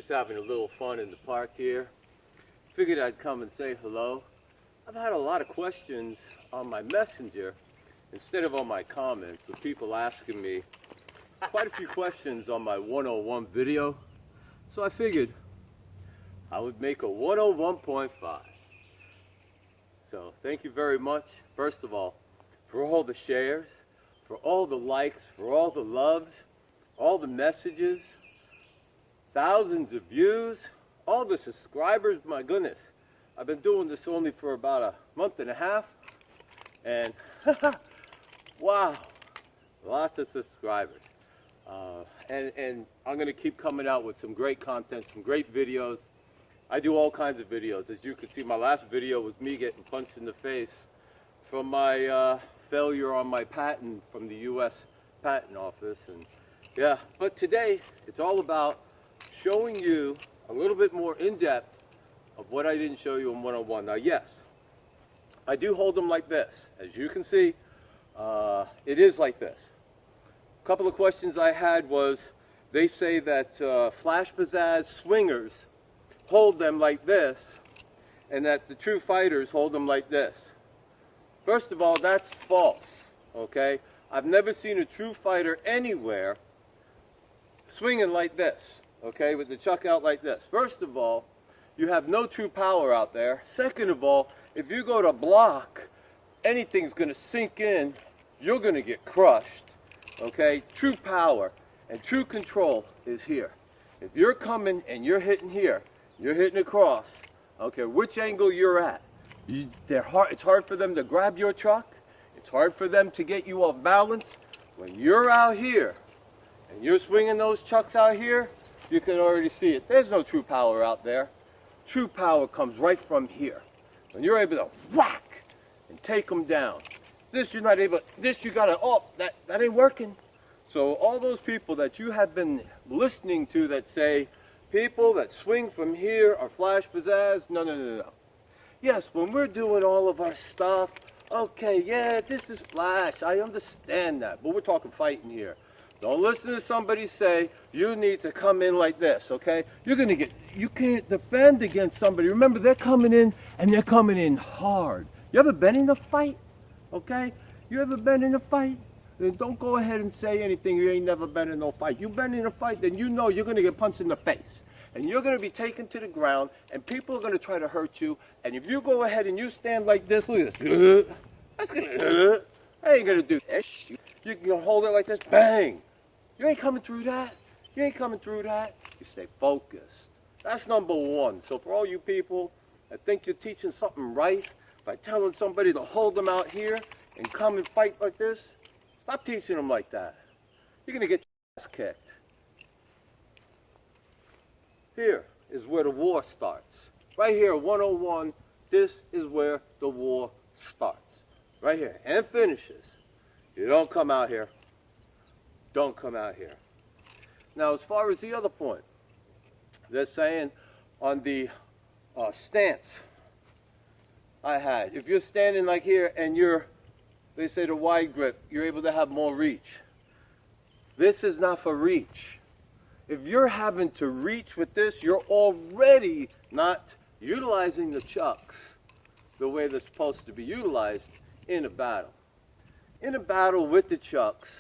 having a little fun in the park here. Figured I'd come and say hello. I've had a lot of questions on my messenger instead of on my comments, with people asking me quite a few questions on my 101 video. So I figured I would make a 101.5. So thank you very much, first of all, for all the shares, for all the likes, for all the loves, all the messages, thousands of views, all the subscribers. My goodness, I've been doing this only for about a month and a half, and wow, lots of subscribers. And I'm going to keep coming out with some great content, some great videos. I do all kinds of videos. As you can see, my last video was me getting punched in the face from my failure on my patent from the U.S. Patent Office. And yeah, but today it's all about showing you a little bit more in-depth of what I didn't show you in 101. Now, yes, I do hold them like this. As you can see, it is like this. A couple of questions I had was, they say that Flash Pizzazz swingers hold them like this, and that the true fighters hold them like this. First of all, that's false, okay? I've never seen a true fighter anywhere swinging like this, okay, with the chuck out like this. First of all, you have no true power out there. Second of all, if you go to block, anything's going to sink in. You're going to get crushed, okay? True power and true control is here. If you're coming and you're hitting here, you're hitting across, okay, which angle you're at. It's hard for them to grab your truck. It's hard for them to get you off balance. When you're out here and you're swinging those chucks out here, you can already see it. There's no true power out there. True power comes right from here. When you're able to whack and take them down. This you're not able, this you gotta, oh, that ain't working. So all those people that you have been listening to that say, people that swing from here are Flash Pizzazz, no. Yes, when we're doing all of our stuff, okay, yeah, this is Flash, I understand that, but we're talking fighting here. Don't listen to somebody say, you need to come in like this, okay? You can't defend against somebody. Remember, they're coming in, and they're coming in hard. You ever been in a fight, okay? You ever been in a fight? Then don't go ahead and say anything. You ain't never been in no fight. You've been in a fight, then you know you're going to get punched in the face. And you're going to be taken to the ground, and people are going to try to hurt you. And if you go ahead and you stand like this, look at this. That's going to, that ain't going to do that. You can hold it like this, bang. You ain't coming through that. You ain't coming through that. You stay focused. That's number one. So for all you people that think you're teaching something right by telling somebody to hold them out here and come and fight like this, stop teaching them like that. You're going to get your ass kicked. Here is where the war starts. Right here, 101, this is where the war starts. Right here, and finishes. You don't come out here. Don't come out here. Now, as far as the other point, they're saying on the stance I had, if you're standing like here and they say the wide grip, you're able to have more reach. This is not for reach. If you're having to reach with this, you're already not utilizing the chucks the way they're supposed to be utilized in a battle. In a battle with the chucks,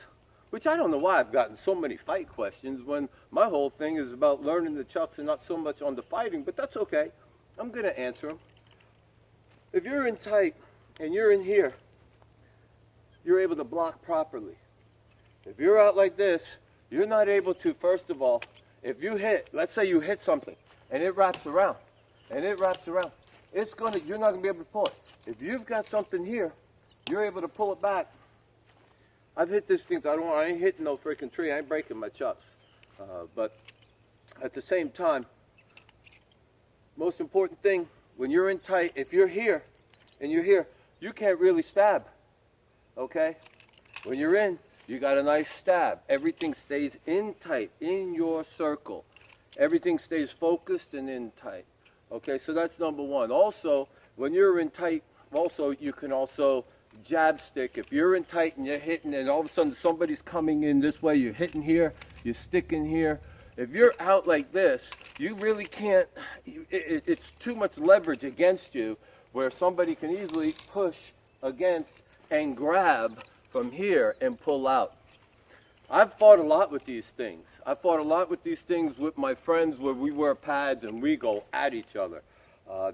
which I don't know why I've gotten so many fight questions when my whole thing is about learning the chucks and not so much on the fighting, but that's okay. I'm going to answer them. If you're in tight and you're in here, you're able to block properly. If you're out like this, you're not able to, first of all, if you hit, let's say you hit something and it wraps around, you're not going to be able to pull it. If you've got something here, you're able to pull it back. I've hit these things. I ain't hitting no freaking tree. I ain't breaking my chucks. But at the same time, most important thing, when you're in tight, if you're here and you're here, you can't really stab, okay? When you're in, you got a nice stab. Everything stays in tight, in your circle. Everything stays focused and in tight. Okay, so that's number one. Also, when you're in tight, also, you can also jab stick. If you're in tight and you're hitting and all of a sudden somebody's coming in this way, you're hitting here, you're sticking here. If you're out like this, you really can't, it's too much leverage against you where somebody can easily push against and grab from here and pull out. I've fought a lot with these things. I fought a lot with these things with my friends where we wear pads and we go at each other.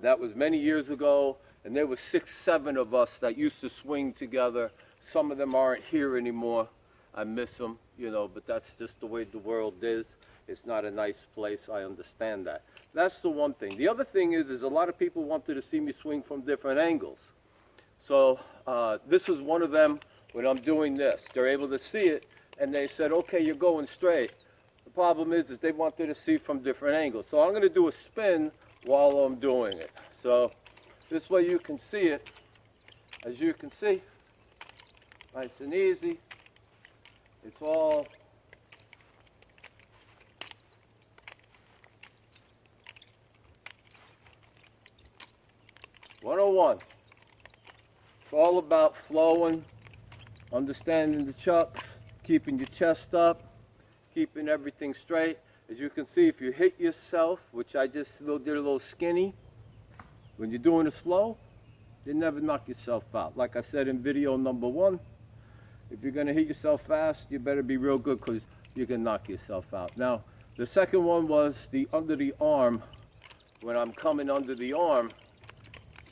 That was many years ago, and there were 6, 7 of us that used to swing together. Some of them aren't here anymore. I miss them, you know, but that's just the way the world is. It's not a nice place, I understand that. That's the one thing. The other thing is a lot of people wanted to see me swing from different angles. So this was one of them when I'm doing this. They're able to see it, and they said, okay, you're going straight. The problem is they wanted to see from different angles. So I'm going to do a spin while I'm doing it. So this way you can see it. As you can see, nice and easy. It's all one-on-one. It's all about flowing, understanding the chucks, keeping your chest up, keeping everything straight. As you can see, if you hit yourself, which I just did a little skinny, when you're doing it slow, you never knock yourself out. Like I said in video number 1, if you're going to hit yourself fast, you better be real good because you can knock yourself out. Now, the second one was the under the arm, when I'm coming under the arm.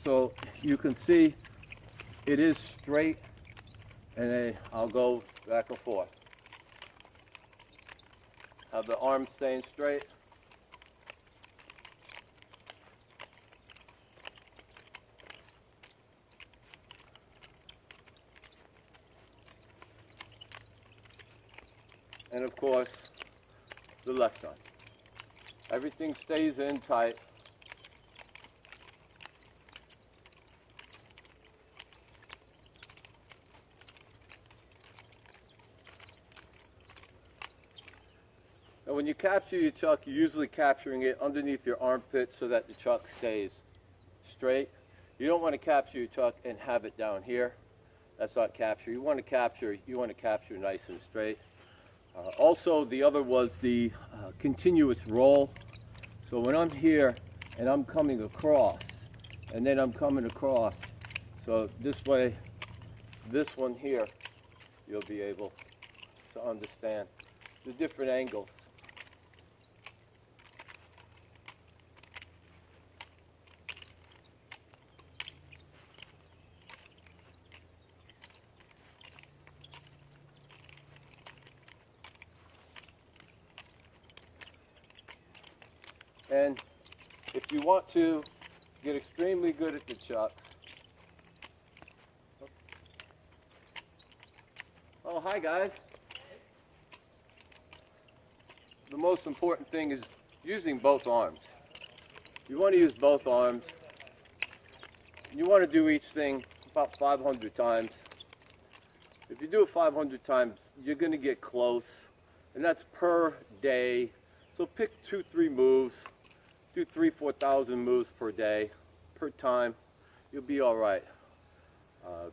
So you can see it is straight, and then I'll go back and forth. Have the arm staying straight. And of course, the left arm. Everything stays in tight. And when you capture your chuck, you're usually capturing it underneath your armpit so that the chuck stays straight. You don't want to capture your chuck and have it down here. That's not capture. You want to capture nice and straight. Also, the other was the continuous roll. So when I'm here and I'm coming across, and then I'm coming across, so this way, this one here, you'll be able to understand the different angles. And if you want to get extremely good at the chuck, oh, hi guys. The most important thing is using both arms. You want to use both arms. You want to do each thing about 500 times. If you do it 500 times, you're going to get close, and that's per day. So pick 2-3 moves. Do 3,000-4,000 moves per day, per time. You'll be all right.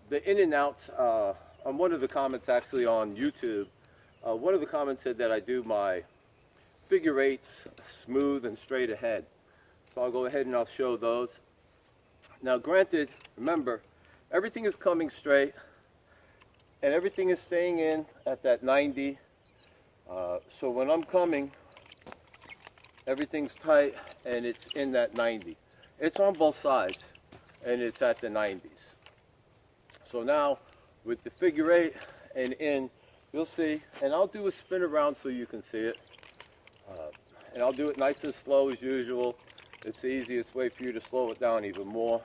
The in and outs, on one of the comments actually on YouTube, one of the comments said that I do my figure 8s smooth and straight ahead. So I'll go ahead and I'll show those. Now granted, remember, everything is coming straight and everything is staying in at that 90. So when I'm coming, everything's tight and it's in that 90. It's on both sides and it's at the 90s. So now with the figure 8 and in, you'll see, and I'll do a spin around so you can see it. And I'll do it nice and slow as usual. It's the easiest way for you to slow it down even more.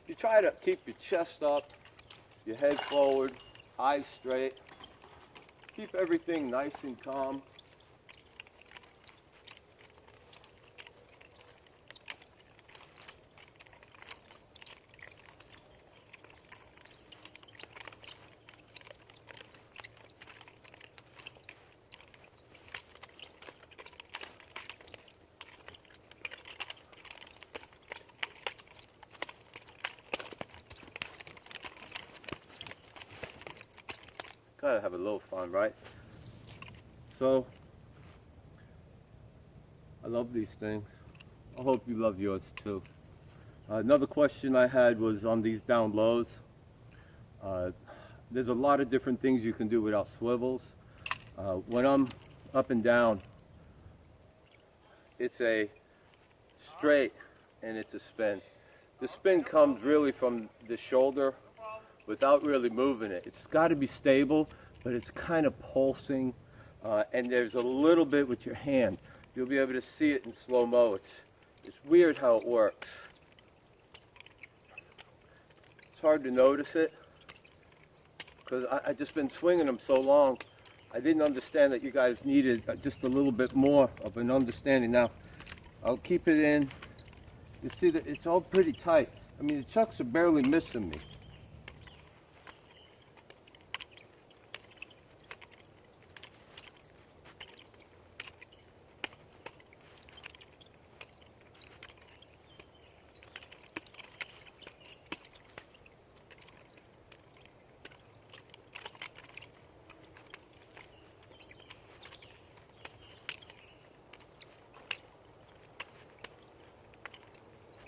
You try to keep your chest up, your head forward, eyes straight. Keep everything nice and calm. Gotta have a little fun, right? So, I love these things. I hope you love yours too. Another question I had was on these down lows. There's a lot of different things you can do without swivels. When I'm up and down, it's a straight and it's a spin. The spin comes really from the shoulder without really moving it. It's got to be stable, but it's kind of pulsing, and there's a little bit with your hand. You'll be able to see it in slow-mo. It's weird how it works. It's hard to notice it because I just been swinging them so long. I didn't understand that you guys needed just a little bit more of an understanding. Now, I'll keep it in. You see that it's all pretty tight. I mean, the chucks are barely missing me.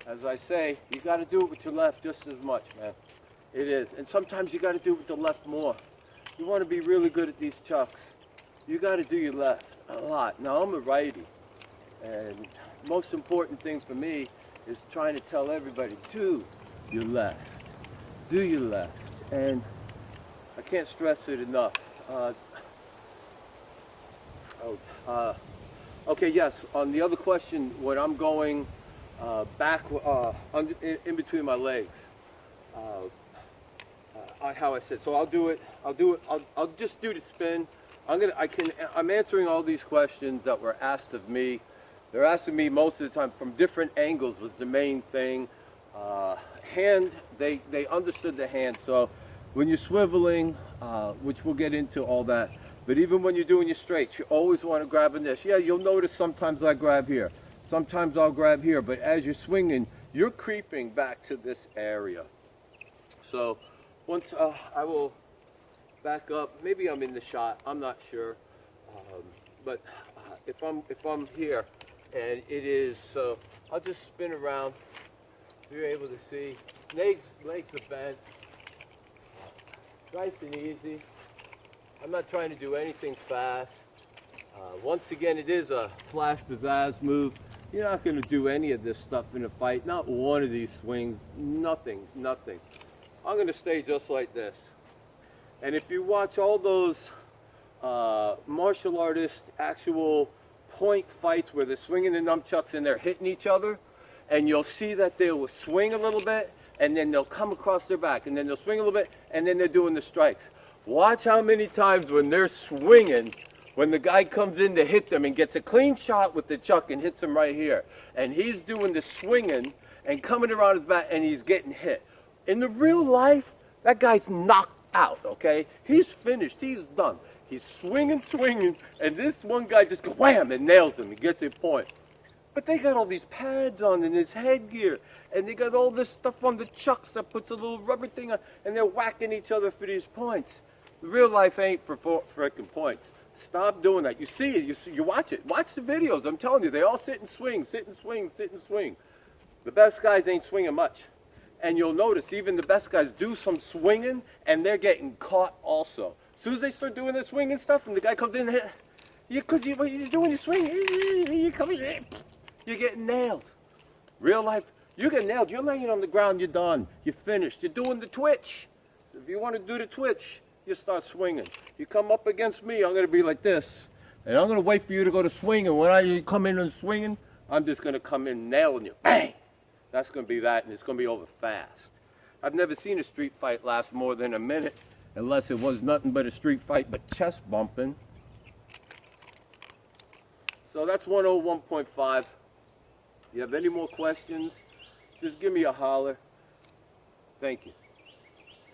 As I say, you got to do it with your left just as much, man. It is. And sometimes you got to do it with the left more. You want to be really good at these chucks, you got to do your left a lot. Now, I'm a righty, and most important thing for me is trying to tell everybody, do your left. Do your left. And I can't stress it enough. Okay, yes, on the other question, when I'm going back in between my legs, how I said. So I'll just do the spin. I'm answering all these questions that were asked of me. They're asking me most of the time from different angles was the main thing. Hand, they understood the hand. So when you're swiveling, which we'll get into all that, but even when you're doing your straights, you always want to grab in this. Yeah, you'll notice sometimes I grab here. Sometimes I'll grab here, but as you're swinging, you're creeping back to this area. So once I will back up, maybe I'm in the shot, I'm not sure. But if I'm here and it is, I'll just spin around. You're able to see, legs are bent. Nice and easy. I'm not trying to do anything fast. Once again, it is a flash pizzazz move. You're not going to do any of this stuff in a fight. Not one of these swings. Nothing. I'm going to stay just like this. And if you watch all those martial artists actual point fights where they're swinging the nunchucks and they're hitting each other, and you'll see that they will swing a little bit and then they'll come across their back and then they'll swing a little bit and then they're doing the strikes. Watch how many times when they're swinging, when the guy comes in to hit them and gets a clean shot with the chuck and hits him right here, and he's doing the swinging and coming around his back and he's getting hit. In the real life, that guy's knocked out, okay? He's finished, he's done. He's swinging, and this one guy just goes wham and nails him. He gets a point. But they got all these pads on and this headgear, and they got all this stuff on the chucks that puts a little rubber thing on, and they're whacking each other for these points. The real life ain't for frickin' points. Stop doing that. You see it, you watch it. Watch the videos, I'm telling you. They all sit and swing. The best guys ain't swinging much. And you'll notice even the best guys do some swinging, and they're getting caught also. As soon as they start doing their swinging stuff, and the guy comes in here, because what you're doing, you're swinging, you're getting nailed. Real life, you get nailed. You're laying on the ground, you're done. You're finished. You're doing the twitch. So if you want to do the twitch, you start swinging. You come up against me, I'm going to be like this. And I'm going to wait for you to go to swing, and when I come in and swinging, I'm just going to come in nailing you. Bang! That's going to be that, and it's going to be over fast. I've never seen a street fight last more than a minute, unless it was nothing but a street fight, but chest bumping. So that's 101.5. You have any more questions, just give me a holler. Thank you.